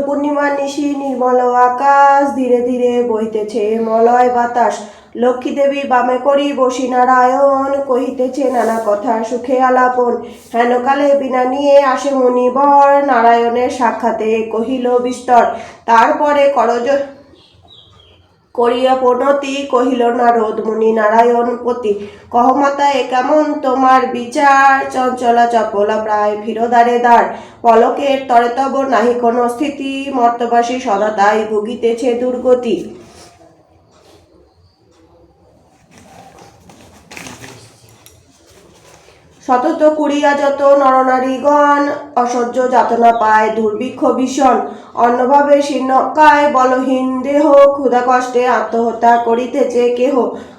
পূর্ণিমার নিশি নির্মল আকাশ, ধীরে ধীরে বইতেছে মলয় বাতাস। লক্ষ্মী দেবী বামে করি বসি নারায়ণ, কহিতেছে নানা কথা সুখে আলাপন। হেনকালে বিনা নিয়ে আসে মুনিবর, নারায়ণের সাক্ষাতে কহিল বিস্তর। তারপরে করজ করিয়া প্রণতি, কহিল নারদ মুনি নারায়ণ পতি। কহ মাতা এ কেমন তোমার বিচার, চঞ্চলা চপলা প্রায় ফিরোদারে দ্বার। পলকের তরে তব নাহি কোনো স্থিতি, মর্তবাসী সদা তাই ভুগিতেছে দুর্গতি। শতত কুড়িয়া যত নরনারীগণ, অসহ্য যাতনা পায় দুর্ভিক্ষ ভীষণ। অন্নভাবে শীর্ণকায় বলহীন দেহ, ক্ষুধা কষ্টে আত্মহত্যা করিতেছে কেহ।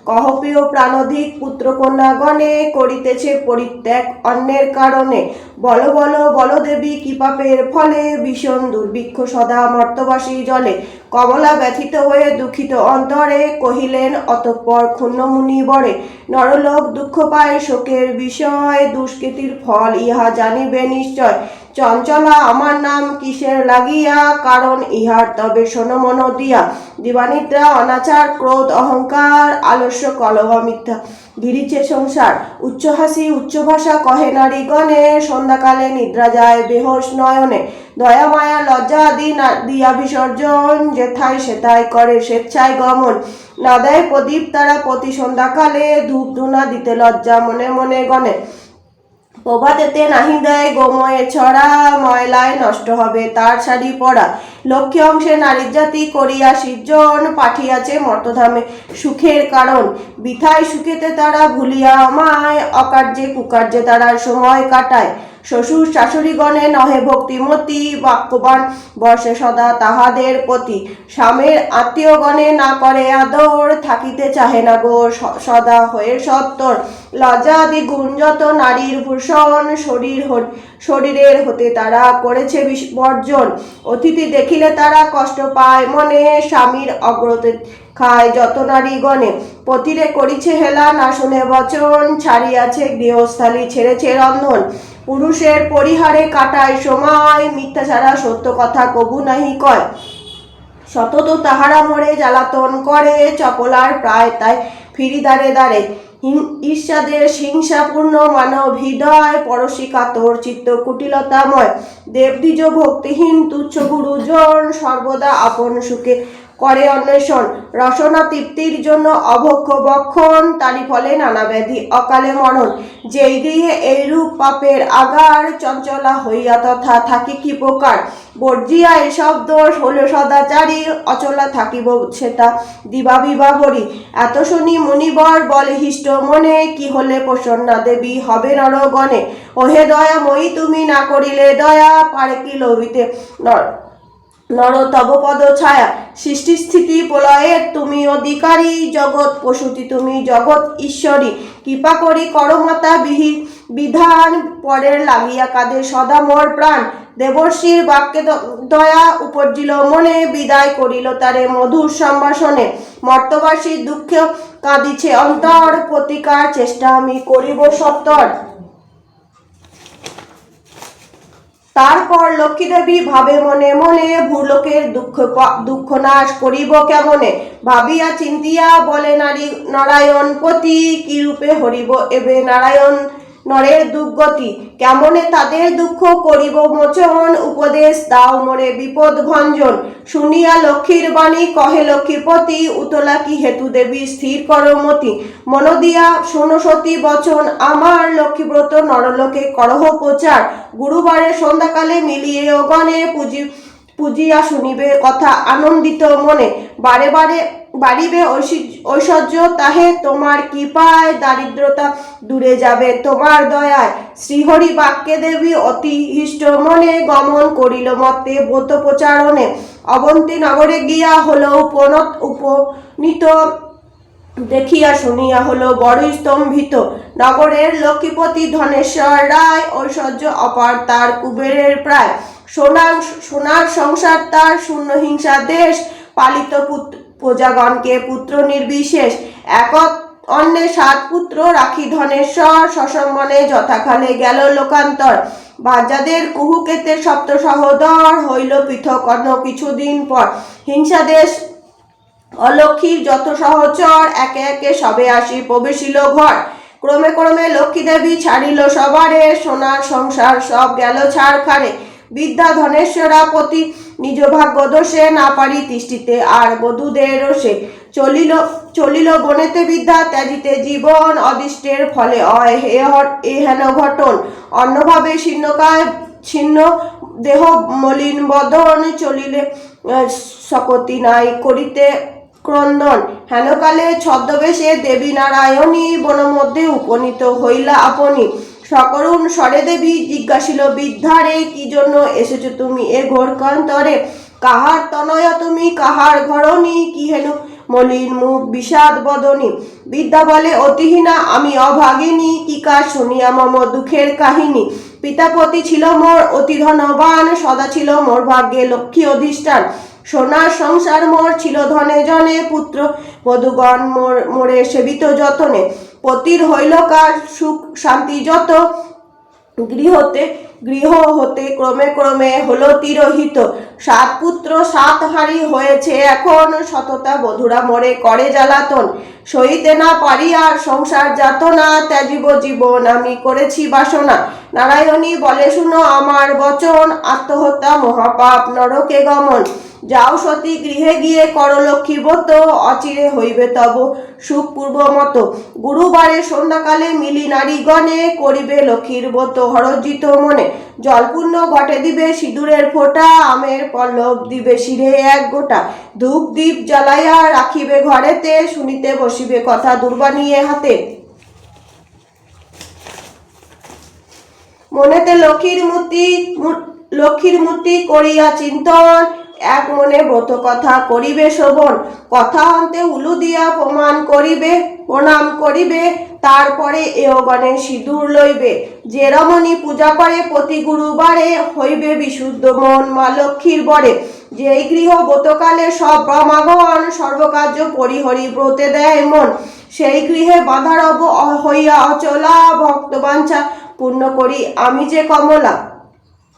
কহ প্রিয় প্রাণধিক পুত্রকন্যাগণে, করিতেছে পরিত্যাগ অন্যের কারণে। বল বল বল দেবী কি পাপের ফলে, ভীষণ দুর্ভিক্ষ সদা মর্তবাসী জলে। কমলা ব্যথিত হয়ে দুঃখিত অন্তরে, কহিলেন অতঃপর ক্ষুণ্ণ মুনি বরে। নরলোক দুঃখ পায় শোকের বিষয়, দুষ্কৃতির ফল ইহা জানিবে নিশ্চয়। চঞ্চলা আমার নাম কিসের লাগিয়া, কারণ ইহার তবে শোনো মন দিয়া। দিবানিদ্রা অনাচার ক্রোধ অহংকার, আলস্য কলহ মিথ্যা ঘিরিছে সংসার। উচ্চ হাসি উচ্চ ভাষা কহে নারীগণে, সন্ধ্যাকালে নিদ্রা যায় বেহোশ নয়নে। দয়া মায়া লজ্জা আদি দিয়া বিসর্জন, যেথায় সেথায় করে স্বেচ্ছায় গমন। না দেয় প্রদীপ তারা প্রতি সন্ধ্যাকালে, ধূপ ধুনা দিতে লজ্জা মনে মনে গণে। প্রভাতেতে নাহি দেয় গোময়ে ছড়া, ময়লায় নষ্ট হবে তার শাড়ি পরা। লক্ষ্মী অংশে নারী জাতি করিয়া সৃজন, পাঠিয়াছে মর্তধামে সুখের কারণ। বৃথায় সুখেতে তারা ভুলিয়া আমায়, অকার্যে কুকার্যে তারা সময় কাটায়। শ্বশুর শাশুড়িগণে নহে ভক্তিমতী, বাক্যবান বর্ষে সদা তাহাদের প্রতি। স্বামীর আত্মীয়গণে না করে আদর, থাকিতে চাহে না গো সদা হয়ে সত্তর। লজ্জা আদি গুণ যত নারীর ভূষণ, শরীরের হতে তারা করেছে বর্জন। অতিথি দেখিলে তারা কষ্ট পায় মনে, স্বামীর অগ্রতে খায় যত নারীগণে। পতিরে করিছে হেলা না শুনে বচন, ছাড়িয়াছে গৃহস্থালী ছেড়েছে রন্ধন। পুরুষের পরিহারে কাটায় সময়, মিথ্যা ছাড়া সত্য কথা কবু নাহি কয়। সতত তাহারা মোরে জ্বালাতন করে, চপলার প্রায় তাই ফিরি দাঁড়ে দাঁড়ে। ঈর্ষাদের হিংসাপূর্ণ মানব হৃদয়, পরশী কাতর চিত্ত কুটিলতাময়। দেবদ্বিজ ভক্তিহীন তুচ্ছ গুরুজন, সর্বদা আপন সুখে করে অন্বেষণ। রসনা তৃপ্তির জন্য অভক্ষ বক্ষণ, তারই ফলে নানা ব্যাধি অকালে মরণ। যেই গৃহে এইরূপ পাপের আগার, চঞ্চলা হইয়া তথা থাকি কি প্রকার। বর্জিয়া এসব দোষ হলে সদাচারী, অচলা থাকিব সেটা দিবা বিবাহরি। এত শুনি মুনিবর বলে হিষ্ট মনে, কি হলে প্রসন্না দেবী হবে নরগণে। ওহে দয়াময়ী তুমি না করিলে দয়া, পারে কি লভিতে নর তব পদ ছায়া। সৃষ্টি স্থিতি প্রলয়ের তুমি অধিকারী, জগৎ প্রসূতি তুমি জগৎ ঈশ্বরী। কৃপা করি করমাতা বিধান, পরের লাগিয়া কাঁদে সদা মোর প্রাণ। দেবর্ষির বাক্যে দয়া উপজিল মনে, বিদায় করিল তারে মধুর সম্ভাষণে। মর্তবাসীর দুঃখে কাঁদিছে অন্তর, প্রতিকার চেষ্টা আমি করিব সত্তর। তারপর লক্ষ্মীদেবী ভাবে মনে মনে, ভূলোকের দুঃখ নাশ করিব কেমনে। ভাবিয়া চিন্তিয়া বলে নারায়ণ পতি, কি রূপে হরিব এবে নারায়ণ নরের দুর্গতি। কেমনে তাদের দুঃখ করিব মোচন, উপদেশ দাও মোরে বিপদ ভঞ্জন। শুনিয়া লক্ষ্মীর বাণী কহে লক্ষ্মীপতি, উতলা কি হেতু দেবী স্থির করো মতি। মন দিয়া শোনো সতী বচন আমার, লক্ষ্মীব্রত নরলোকে করহ প্রচার। গুরুবারে সন্ধ্যাকালে মিলিয়ে গণে, পুজিয়া শুনিবে কথা আনন্দিত মনে। বারে বারে বাড়িবে ঐশ্বর্য তাহে তোমার কৃপায়, দারিদ্রতা দূরে যাবে তোমার দয়ায়। শ্রীহরি বাক্যে দেবী অতি হৃষ্ট মনে, গমন করিল মতে ব্রত প্রচারণে। অবন্তী নগরে গিয়া হল উপনীত, দেখিয়া শুনিয়া হলো বড়ই স্তম্ভিত। নগরের লক্ষ্মীপতি ধনেশ্বর রায়, ঐশ্বর্য অপার তার কুবেরের প্রায়। সোনার সংসার তার, শূন্য হিংসা দেশ, পালিত প্রজাগণকে পুত্র নির্বিশেষ। অন্যে 7 পুত্র রাখি ধনেশ্বর, সসম্মানে যথাকালে গেল লোকান্তর। বাচ্চাদের কুহুকেতে সপ্ত সহোদর, হইল পৃথক অন্য কিছুদিন পর। হিংসাদেশ অলক্ষীর যত সহচর, একে একে সবে আসি প্রবেশিল ঘর। ক্রমে ক্রমে লক্ষ্মী দেবী ছাড়িল সবারে, সোনার সংসার সব গেল ছাড়খাড়ে। বিদ্যা ধনেশ্বরা পতি নিজ ভাগ্য দোষে, না পারি তিষ্ঠিতে আর বধূদের রোষে। চলিল বনেতে বিদ্যা, ত্যাজিতে জীবন, অদিষ্টের ফলে অয় এ হেন ঘটন। অন্যভাবে শীর্ণকায় ছিন্ন দেহ মলিন বদন, চলিলে সকতি নাই করিতে ক্রন্দন। হেনকালে ছদ্মবেশে দেবী নারায়ণী, বনমধ্যে উপনীত হইলা আপনি। সকরুণ স্বরে দেবী জিজ্ঞাসিল বিদ্যারে, কি জন্য এসেছ তুমি এ ঘোরকান্তরে? কাহার তনয় তুমি, কাহার ঘরণী, কি হেন মলিন মুখ বিষাদ বদনী? বিদ্যা বলে অতিহীনা আমি অভাগিনী, কি কাজ শুনিয়া মম দুঃখের কাহিনী। পিতাপতি ছিল মোর অতি ধনবান, সদা ছিল মোর ভাগ্যে লক্ষ্মী অধিষ্ঠান। সোনার সংসার মোর ছিল ধনে জনে, পুত্র বধূগণ মোরে সেবিত যতনে। পতির হইল কার সুখ শান্তি যত, গৃহ হতে ক্রমে ক্রমে হলো তিরোহিত। 7 পুত্র 7 হারি হয়েছে এখন, সততা বধূরা মোরে করে জ্বালাতন। সইতে না পারি আর সংসার যাতনা, ত্যাজিব জীবন আমি করেছি বাসনা। নারায়ণী বলে শুনো আমার বচন, আত্মহত্যা মহাপাপ নরকে গমন। যাও সতী গৃহে গিয়ে কর লক্ষ্মী ব্রত, অচিরে হইবে তব সুখ পূর্ব মত। গুরুবারে সন্ধ্যাকালে মিলি নারীগণে, করিবে লক্ষ্মীর ব্রত হরজিত মনে। জলপূর্ণ ঘটে দিবে সিঁদুরের ফোঁটা, আমের পল্লব দিবে শিরে 1 গোটা। ধূপ দীপ জ্বালাইয়া রাখিবে ঘরেতে, শুনিতে বসিবে কথা দুর্বানিয়ে হাতে। মনেতে লক্ষ্মীর মূর্তি করিয়া চিন্তন, এক মনে ব্রত কথা করিবে শোভন। কথা অন্তে উলু দিয়া প্রণাম করিবে, তারপরে এওগণে সিঁদুর লইবে। যে রমণী পূজা করে প্রতি গুরুবারে, হইবে বিশুদ্ধ মন মা লক্ষ্মীর বরে। যেই গৃহ ব্রতকালে সব ব্রহ্মাগণ, সর্বকার্য পরিহরি ব্রতে দেয় মন। সেই গৃহে বাধা রব হইয়া অচলা, ভক্তবাঞ্ছা পূর্ণ করি আমি যে কমলা।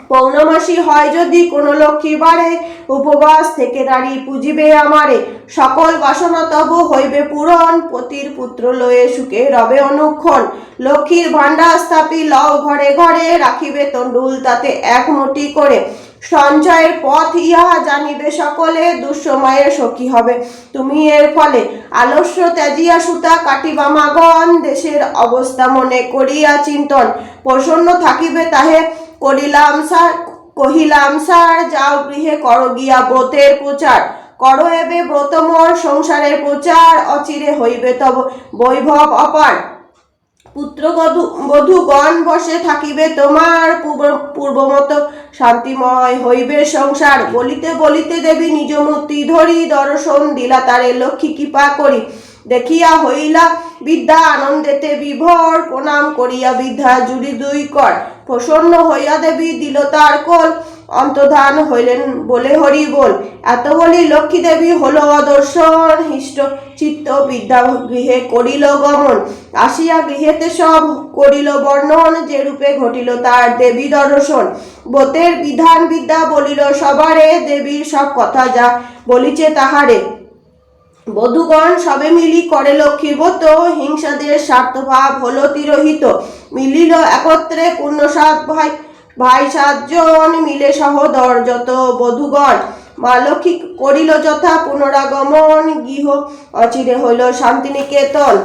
পৌর্ণমাসী হয় যদি কোন লক্ষ্মী বারে, উপবাস থেকে নারী পুজিবে আমারে। সকল বাসনা তব হইবে পূরণ, পতির পুত্র লয়ে সুখে রবে অনুক্ষণ। লক্ষ্মীর ভাণ্ডার স্থাপি লও ঘরে ঘরে, রাখিবে তণ্ডুল তাতে 1 মুঠি করে। সঞ্চয়ের পথ ইহা জানিবে সকলে, দুঃসময়ে সখী হবে তুমি এর ফলে। আলস্য ত্যাজিয়া সুতা কাটিবা মাগণ, দেশের অবস্থা মনে করিয়া চিন্তন। প্রসন্ন থাকিবে তাহে কহিলাম স্যার, যাও গৃহে কর গিয়া ব্রতের প্রচার। করো এবে ব্রত মোর সংসারের প্রচার, অচিরে হইবে তব বৈভব অপার। পুত্র বধূগণ বসে থাকিবে তোমার, পূর্বমত শান্তিময় হইবে সংসার। বলিতে বলিতে দেবী নিজ মূর্তি ধরি, দর্শন দিলা তারে লক্ষ্মী কৃপা করি। দেখিয়া হইলা বিদ্যা আনন্দেতে বিভোর, প্রণাম করিয়া বিদ্যা জুড়ি 2 কর। প্রসন্ন হইয়া দেবী দিল তার কোল, অন্তর্ধান হইলেন বলে হরি বল। এত বলি লক্ষ্মী দেবী হলো অদর্শন, হিষ্ট চিত্ত বিদ্যা গৃহে করিল গমন। আসিয়া গৃহেতে সব করিল বর্ণন, যে রূপে ঘটিল তার দেবী দর্শন। ব্রতের বিধান বিদ্যা বলিল সবারে, দেবীর সব কথা যা বলিছে তাহারে। বধূগণ সবে মিলি করে লক্ষ্মীর ব্রত, হিংসাদের স্বার্থভাব হলো তিরোহিত। মিলিল একত্রে পূর্ণ 7 ভাই 7 জন, মিলে সহোদর যত বধূগণ। মা লক্ষ্মী করিল যথা পুনরাগমন, গৃহ অচিরে হইল শান্তিনিকেতন।